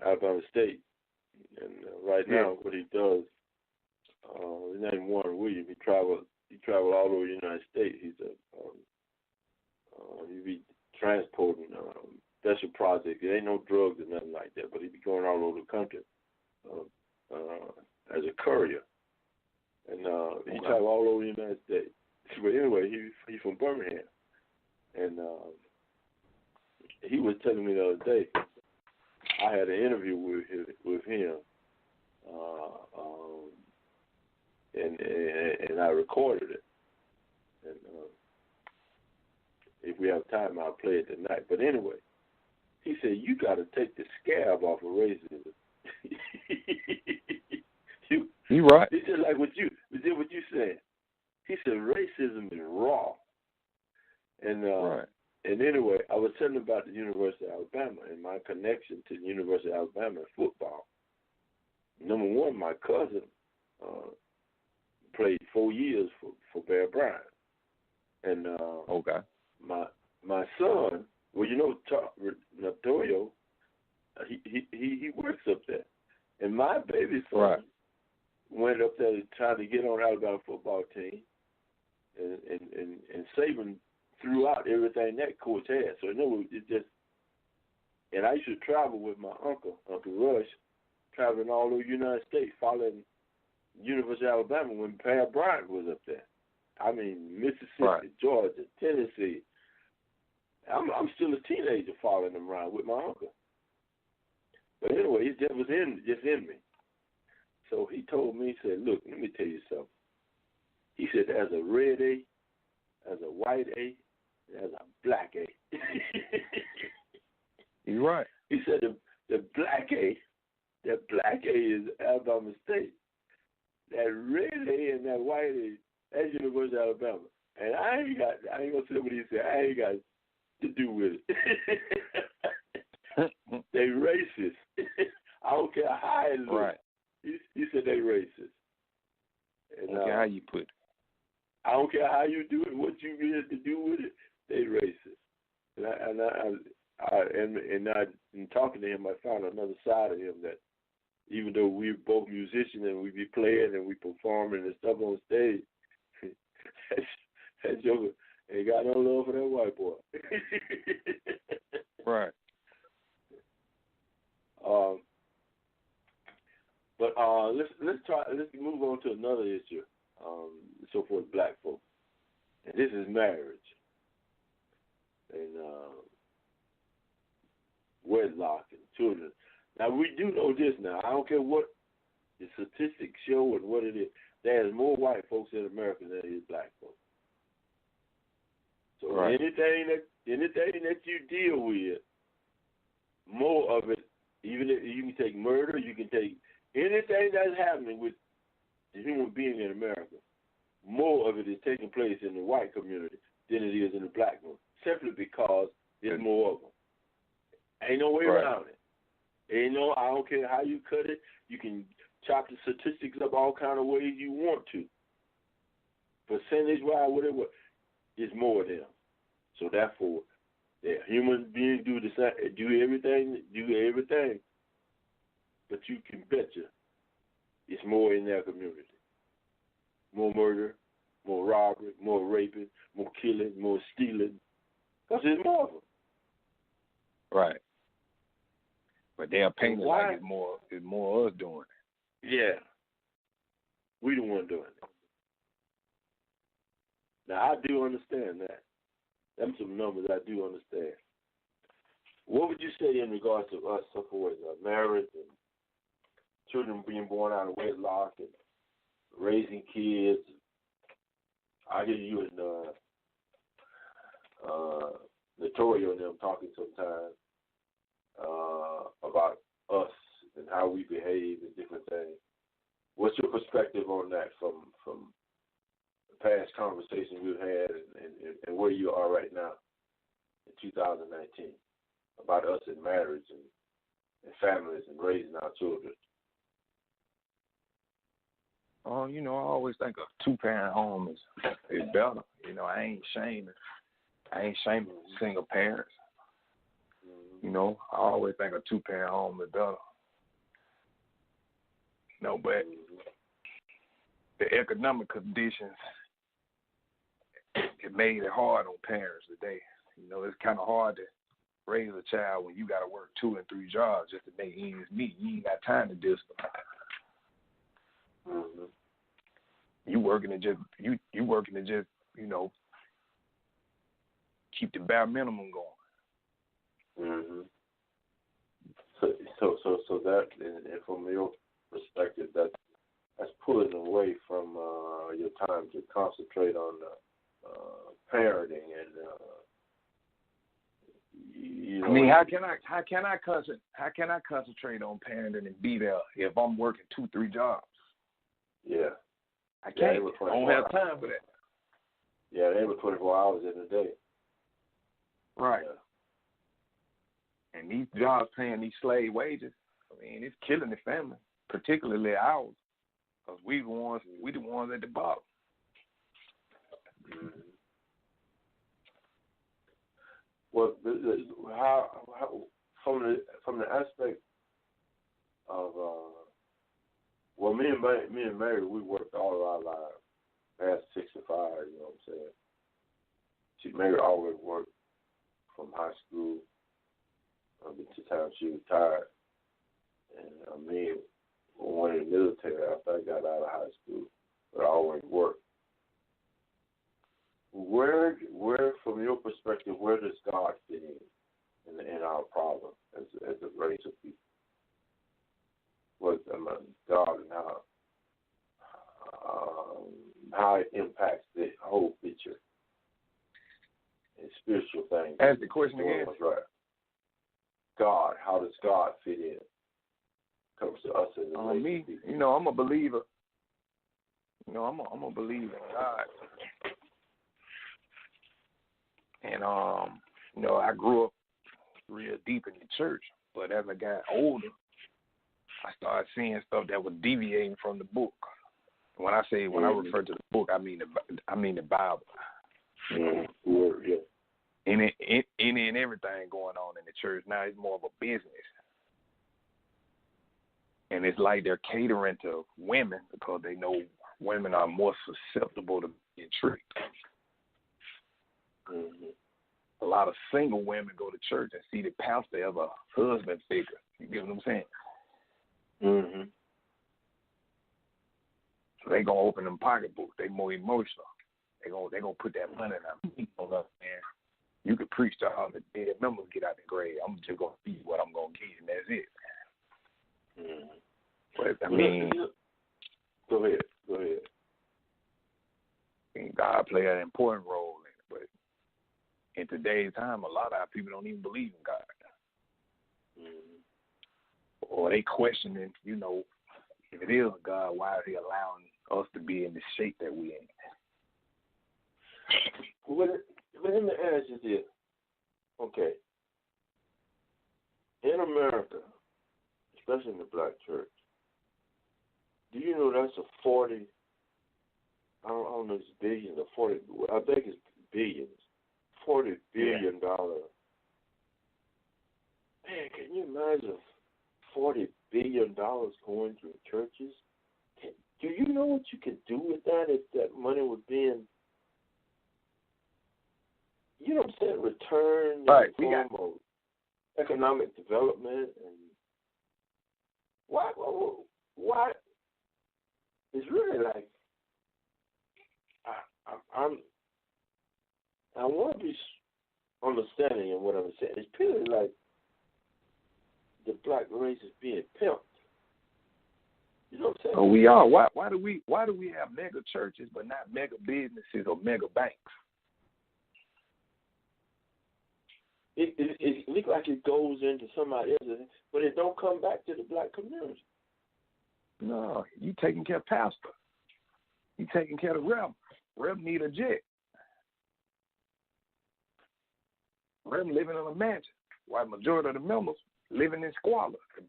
Alabama State. And right now, what he does, his name is Warren Williams. He traveled all over the United States. He be transporting special projects. There ain't no drugs or nothing like that, but he be going all over the country as a courier. And he traveled all over the United States. But anyway, he's from Birmingham. And he was telling me the other day, I had an interview with him, and I recorded it. And if we have time, I'll play it tonight. But anyway, he said, you got to take the scab off of racism. You right. He said, like what you said. He said, racism is raw. And right. And anyway, I was telling about the University of Alabama and my connection to the University of Alabama in football. Number one, my cousin played 4 years for Bear Bryant. And my son, well, you know, Notorio, he works up there. And my baby son went up there trying to get on Alabama football team, and Saban threw out everything that coach had. So, you know, it just, and I used to travel with my uncle, Uncle Rush, traveling all over the United States, following University of Alabama when Bear Bryant was up there. I mean, Mississippi, Georgia, Tennessee. I'm still a teenager following them around with my uncle. But anyway, it just was just in me. So he told me, he said, look, let me tell you something. He said, there's a red A, there's a white A, there's a black A. You're right. He said the black A is Alabama State. That red A and that white A, that's University of Alabama. And I ain't gonna say what he said. I ain't got to do with it. They racist. I don't care how it looks. Right. He said they racist. And, I don't care how you put it. I don't care how you do it, what you get to do with it, they racist. And in talking to him, I found another side of him that even though we're both musicians and we be playing and we performing and stuff on stage, that joker ain't got no love for that white boy. Right. But let's move on to another issue. So for black folks, and this is marriage and wedlock and children. Now we do know this. Now I don't care what the statistics show and what it is. There's more white folks in America than there is black folks. So anything that you deal with, more of it, even if you can take murder, you can take anything that's happening with the human being in America, more of it is taking place in the white community than it is in the black one, simply because there's more of them. Ain't no way around it. I don't care how you cut it. You can chop the statistics up all kind of ways you want to. Percentage-wise, whatever, it's more of them. So therefore, human beings do everything, but you can betcha it's more in their community. More murder, more robbery, more raping, more killing, more stealing. Because there's more of them. Right. But they're painted like it's more us doing it. Yeah. We the one doing it. Now, I do understand that. Them some numbers I do understand. What would you say in regards to us supporting marriage and children being born out of wedlock and raising kids? I hear you and Notorio and them talking sometimes about us and how we behave and different things. What's your perspective on that from the past conversations we've had and where you are right now in 2019 about us in marriage and families and raising our children? You know, I always think a two-parent home is better. You know, I ain't shaming single parents. You know, I always think a two-parent home is better. No, but the economic conditions, it made it hard on parents today. You know, it's kind of hard to raise a child when you got to work 2 and 3 jobs just to make ends meet. You ain't got time to discipline. You working to just you know, keep the bare minimum going. So that, and from your perspective, that's pulling away from your time to concentrate on parenting and. You know, I mean, how can I concentrate on parenting and be there if I'm working 2-3 jobs? Yeah, I can't. I don't have time for that. Yeah, they were 24 hours in a day. Right. Yeah. And these jobs paying these slave wages, I mean, it's killing the family, particularly ours, because we the ones at the bottom. Well, how from the aspect of well, me and Mary, we worked all of our lives past 65. You know what I'm saying? Mary always worked from high school until the time she retired, and me went in the military after I got out of high school, but I always worked. Where, from your perspective, where does God fit in our problem as a race of people? What God and how it impacts the whole picture and spiritual things? Ask the question again. Right. God, how does God fit in? Comes to us as a race me, of people. you know, I'm a believer. You know, I'm a believer in God. And, you know, I grew up real deep in the church, but as I got older, I started seeing stuff that was deviating from the book. When I refer to the book, I mean the Bible. Yeah. Any and everything going on in the church now is more of a business. And it's like they're catering to women because they know women are more susceptible to being tricked. A lot of single women go to church and see the pastor as a husband figure. You get what I'm saying? So they gonna open them pocketbooks. They more emotional. They gonna put that money in our man. You could preach to all the dead members get out the grave. I'm just gonna see what I'm gonna get, and that's it. But I mean, go ahead. And God play an important role in it, but in today's time, a lot of our people don't even believe in God. Or they questioning, you know, if it is God, why is he allowing us to be in the shape that we in? Well, let me ask you this. Okay. In America, especially in the black church, do you know that's a 40, I don't know if it's billions or 40, I think it's billions, $40 billion. Man, can you imagine $40 billion going through churches? Do you know what you could do with that if that money was being, you know what I'm saying, returned right, in the form of economic development? And why it's really like, I want to be understanding in what I'm saying. It's really like the black race is being pimped. You know what I'm saying? Oh, we are. Why do we have mega churches but not mega businesses or mega banks? It looks like it goes into somebody else, but it don't come back to the black community. No, you taking care of pastor. You taking care of Rev. Rev need a jet. Rev living in a mansion, while the majority of the members living in squalor. They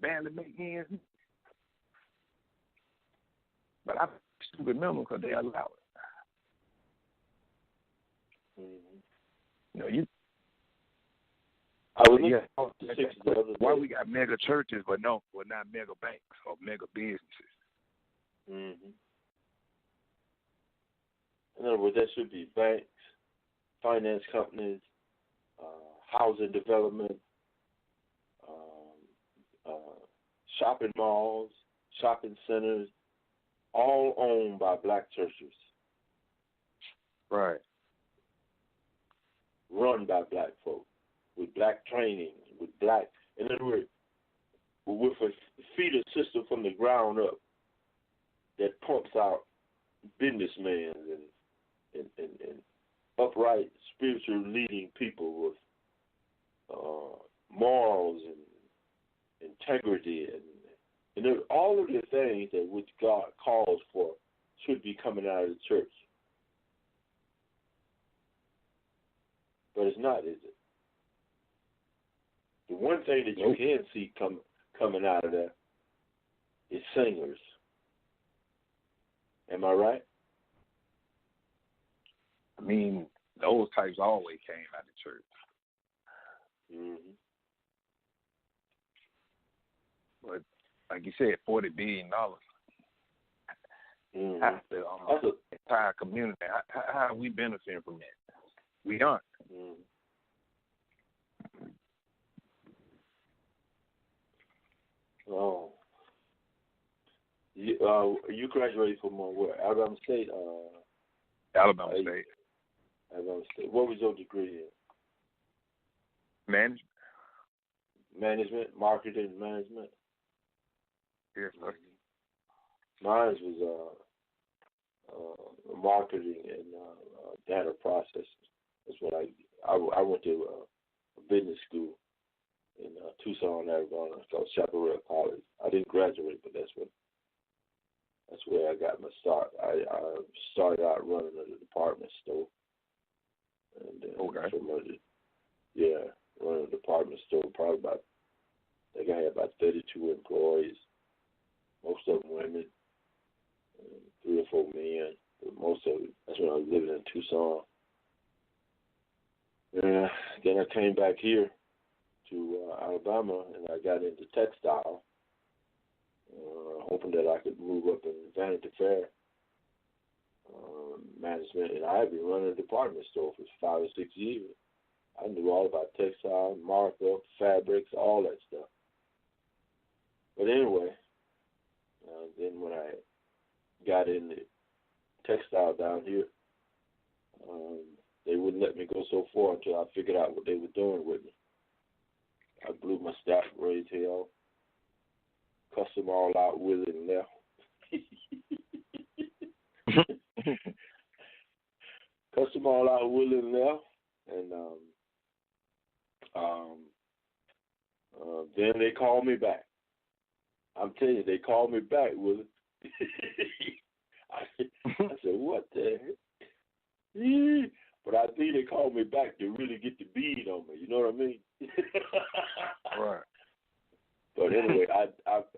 barely make ends meet. But I stupid members because they allow it. You know, I was looking Yeah. at the 6 the other day. Why we got mega churches but not mega banks or mega businesses? Mm-hmm. In other words, there should be banks, finance companies, housing development, shopping malls, shopping centers, all owned by black churches. Right. Run by black folk, with black training, with black, in other words, with a feeder system from the ground up that pumps out businessmen and upright, spiritual leading people with morals and integrity and all of the things that which God calls for should be coming out of the church. But it's not, is it? The one thing that you can see coming out of that is singers. Am I right? I mean, those types always came out of church. Mm-hmm. But like you said, $40 billion. Mm-hmm. Half the entire community. How are we benefiting from that? We aren't. Mm-hmm. Oh. You graduated from where? Alabama State? Alabama State. Alabama State. What was your degree in? Management. Management, marketing, management. Yes, sir. Mine was marketing and data processing. That's what I went to a business school in Tucson, Arizona. It's called Chaparral College. I didn't graduate, but that's where I got my start. I started out running a department store, and then running a department store. Probably I think I had about 32 employees, most of them women, and 3 or 4 men. But most of it, that's when I was living in Tucson. And then I came back here to Alabama, and I got into textile, hoping that I could move up in Vanity Fair management. And I had been running a department store for 5 or 6 years. I knew all about textile, markup, fabrics, all that stuff. But anyway, then when I got into textile down here, they wouldn't let me go so far until I figured out what they were doing with me. I blew my staff, raised hell, cussed them all out with it and left. Cussed them all out with it and left. And then they called me back. I'm telling you, they called me back with it. I said, what the heck? But I think they called me back to really get the bead on me. You know what I mean? Right. But anyway, I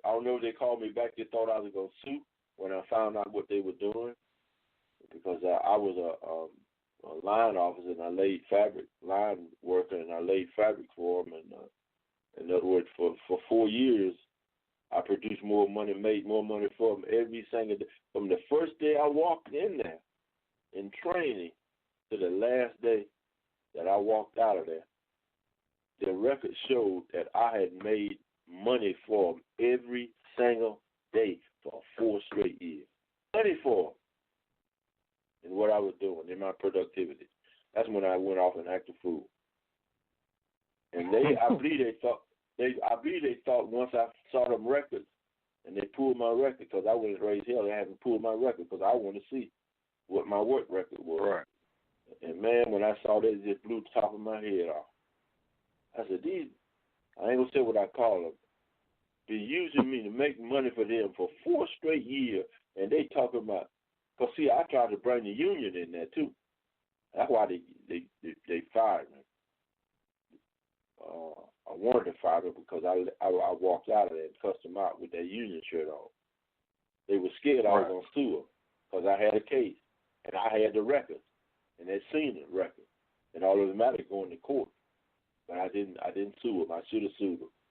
don't know if they called me back. They thought I was going to sue when I found out what they were doing, because I was a line officer and I laid fabric, line worker, and I laid fabric for them. And in other words, for 4 years, I produced more money, made more money for them every single day. From the first day I walked in there in training to the last day that I walked out of there, the record showed that I had made money for them every single day for 4 straight years. Money for them in what I was doing, in my productivity. That's when I went off and acted fool. And I believe they thought once I saw them records and they pulled my record, because I went and raised hell, they hadn't pulled my record because I wanted to see what my work record was. Right. And man, when I saw that, it just blew the top of my head off. I said, I ain't gonna say what I call them. They're using me to make money for them for 4 straight years, and they talking about, because see, I tried to bring the union in there too. That's why they fired me. I wanted to fire them because I walked out of there and cussed them out with that union shirt on. They were scared I was going to sue them because I had a case, and I had the records, and they'd seen the record, and all of the matter going to court. but I didn't sue him. I should have sued him.